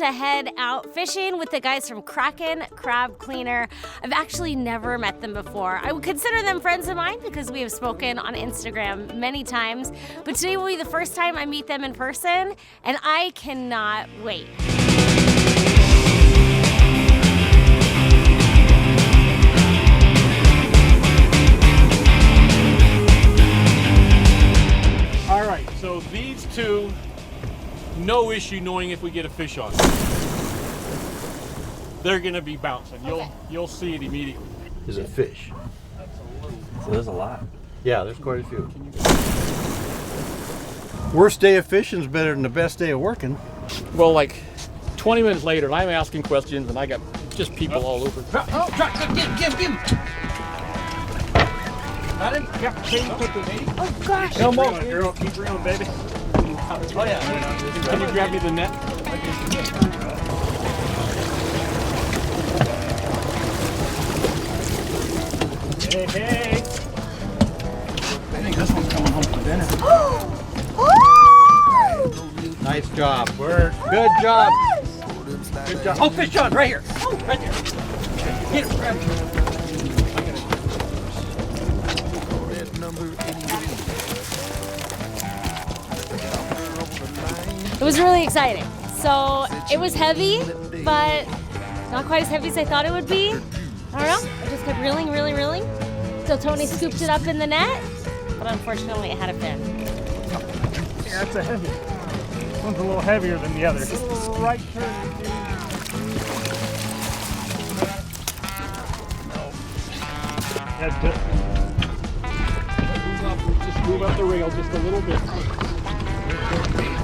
to head out fishing with the guys from Kraken Crab Cleaner. I've actually never met them before. I would consider them friends of mine because we have spoken on Instagram many times, but today will be the first time I meet them in person, and I cannot wait. All right, so these two, no issue knowing if we get a fish on. They're gonna be bouncing. You'll see it immediately. Is it fish? So there's a lot. Yeah, there's quite a few. Worst day of fishing is better than the best day of working. Well, like 20 minutes later, and I'm asking questions, and I got just people all over. Oh, get him! Got him? Yeah, Oh gosh! come on, girl, keep reeling, baby. Oh yeah. Can you grab me the net? Hey, hey! I think this one's coming home for dinner. Nice job. Good job. Good job. Oh, fish on, right here. Oh, right there. Get it, grab it. It was really exciting. So it was heavy, but not quite as heavy as I thought it would be. I don't know, I just kept reeling. So Tony scooped it up in the net, but unfortunately it had a fin. Yeah, that's a heavy. This one's a little heavier than the other. Just a little right turn. That's good. Just move up the rail just a little bit.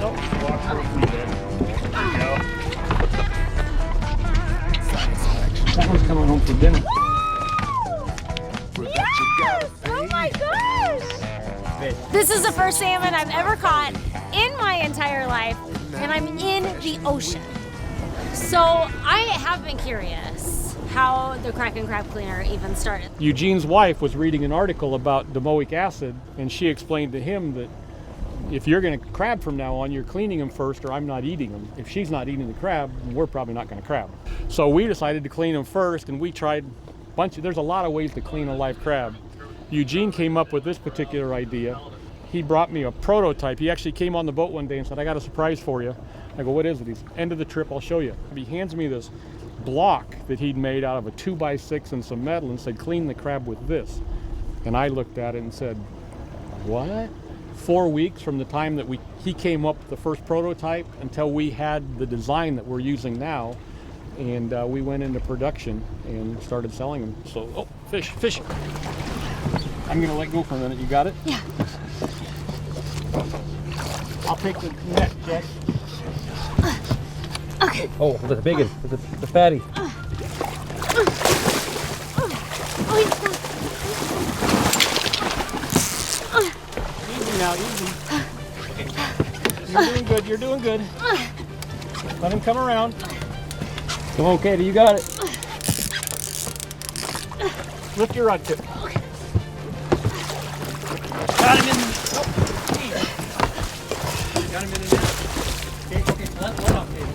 Nope, walk through there. There you go. That one's coming home for dinner. Yes! Oh my gosh! This is the first salmon I've ever caught in my entire life, and I'm in the ocean. So I have been curious how the Kraken Crab Cleaner even started. Eugene's wife was reading an article about domoic acid, and she explained to him that if you're going to crab from now on, you're cleaning them first, or I'm not eating them. If she's not eating the crab, we're probably not going to crab. So we decided to clean them first, and we tried there's a lot of ways to clean a live crab. Eugene came up with this particular idea. He brought me a prototype. He actually came on the boat one day and said, I got a surprise for you. I go, what is it? He's, end of the trip, I'll show you. He hands me this block that he'd made out of a 2x6 and some metal and said, clean the crab with this. And I looked at it and said, what? 4 weeks from the time that he came up with the first prototype until we had the design that we're using now. And we went into production and started selling them. So, oh, fish. I'm gonna let go for a minute. You got it? Yeah. I'll take the net, Jack. Okay. Oh, the big one, the fatty. Easy now, easy. You're doing good. Let him come around. Come on, Katie, you got it. Lift your rod tip. Okay. Got him in. Got him in the net. Okay, let off, Katie.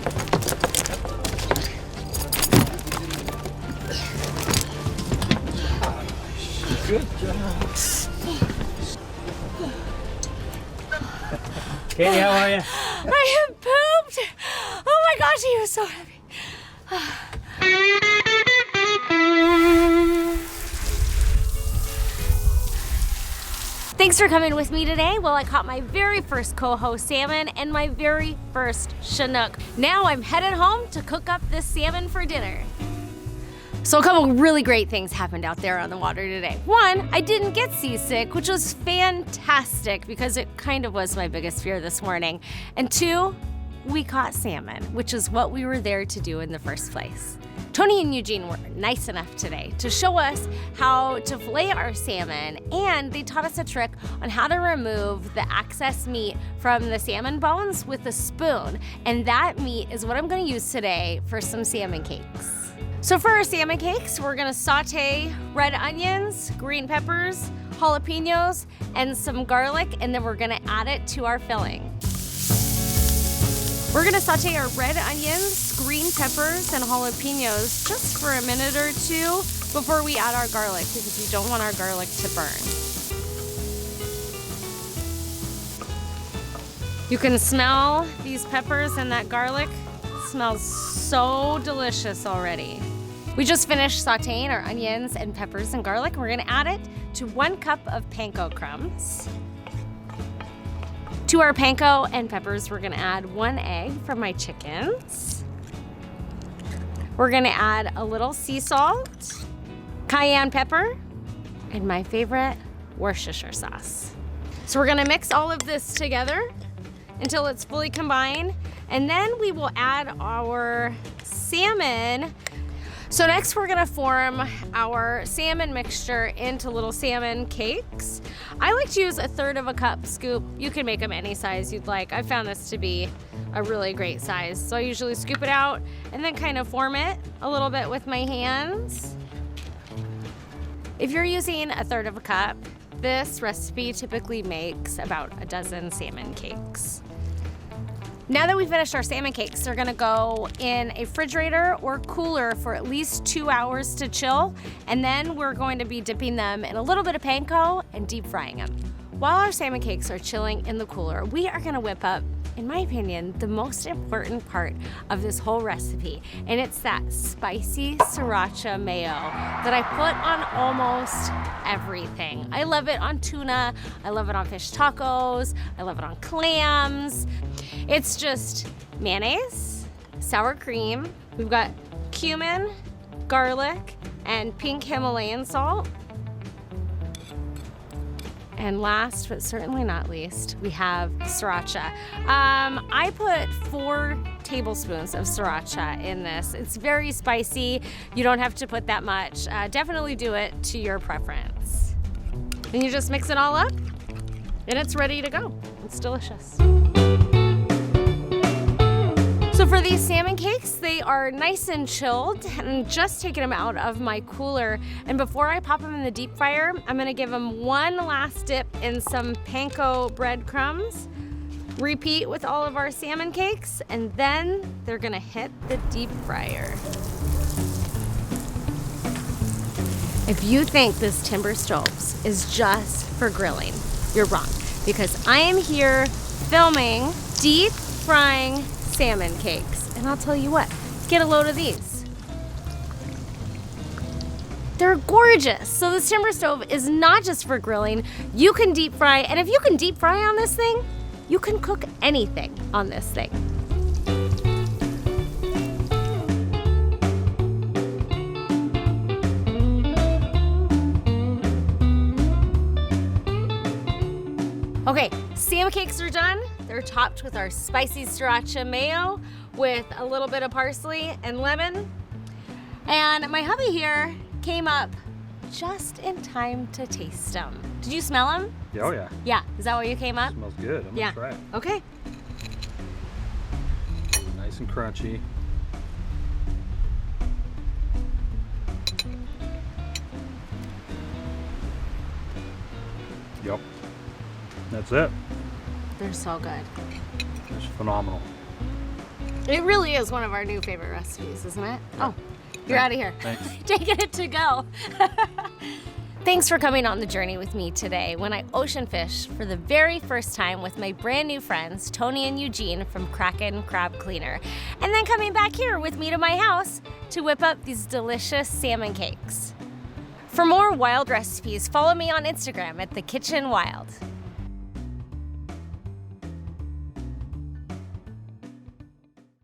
Good job. Katie, how are you? I have pooped. Oh my gosh, he was so heavy. Thanks for coming with me today. Well, I caught my very first coho salmon and my very first Chinook. Now I'm headed home to cook up this salmon for dinner. So a couple really great things happened out there on the water today. One, I didn't get seasick, which was fantastic because it kind of was my biggest fear this morning. And two, we caught salmon, which is what we were there to do in the first place. Tony and Eugene were nice enough today to show us how to fillet our salmon, and they taught us a trick on how to remove the excess meat from the salmon bones with a spoon. And that meat is what I'm gonna use today for some salmon cakes. So for our salmon cakes, we're gonna saute red onions, green peppers, jalapenos, and some garlic, and then we're gonna add it to our filling. We're gonna saute our red onions, green peppers and jalapenos just for a minute or two before we add our garlic, because we don't want our garlic to burn. You can smell these peppers and that garlic. It smells so delicious already. We just finished sauteing our onions and peppers and garlic. We're gonna add it to 1 cup of panko crumbs. To our panko and peppers, we're gonna add 1 egg from my chickens. We're gonna add a little sea salt, cayenne pepper, and my favorite, Worcestershire sauce. So we're gonna mix all of this together until it's fully combined, and then we will add our salmon. So next we're gonna form our salmon mixture into little salmon cakes. I like to use 1/3 cup scoop. You can make them any size you'd like. I found this to be a really great size. So I usually scoop it out and then kind of form it a little bit with my hands. If you're using 1/3 cup, this recipe typically makes about a dozen salmon cakes. Now that we finished our salmon cakes, they're gonna go in a refrigerator or cooler for at least 2 hours to chill, and then we're going to be dipping them in a little bit of panko and deep frying them. While our salmon cakes are chilling in the cooler, we are gonna whip up, in my opinion, the most important part of this whole recipe, and it's that spicy sriracha mayo that I put on almost everything. I love it on tuna, I love it on fish tacos, I love it on clams. It's just mayonnaise, sour cream, we've got cumin, garlic, and pink Himalayan salt. And last but certainly not least, we have sriracha. I put 4 tablespoons of sriracha in this. It's very spicy. You don't have to put that much. Definitely do it to your preference. Then you just mix it all up and it's ready to go. It's delicious. So for these salmon cakes, they are nice and chilled, and just taking them out of my cooler. And before I pop them in the deep fryer, I'm gonna give them one last dip in some panko breadcrumbs. Repeat with all of our salmon cakes, and then they're gonna hit the deep fryer. If you think this timber stoves is just for grilling, you're wrong, because I am here filming deep frying salmon cakes. And I'll tell you what, get a load of these. They're gorgeous. So this timber stove is not just for grilling. You can deep fry, and if you can deep fry on this thing, you can cook anything on this thing. Okay, salmon cakes are done. They're topped with our spicy sriracha mayo with a little bit of parsley and lemon. And my hubby here came up just in time to taste them. Did you smell them? Oh yeah. Yeah, is that why you came up? Smells good. I'm Yeah. gonna try it. Okay. Nice and crunchy. Yep. That's it. They're so good. It's phenomenal. It really is one of our new favorite recipes, isn't it? Oh, you're out of here. Thanks. Taking it to go. Thanks for coming on the journey with me today when I ocean fished for the very first time with my brand new friends, Tony and Eugene from Kraken Crab Cleaner, and then coming back here with me to my house to whip up these delicious salmon cakes. For more wild recipes, follow me on Instagram at The Kitchen Wild.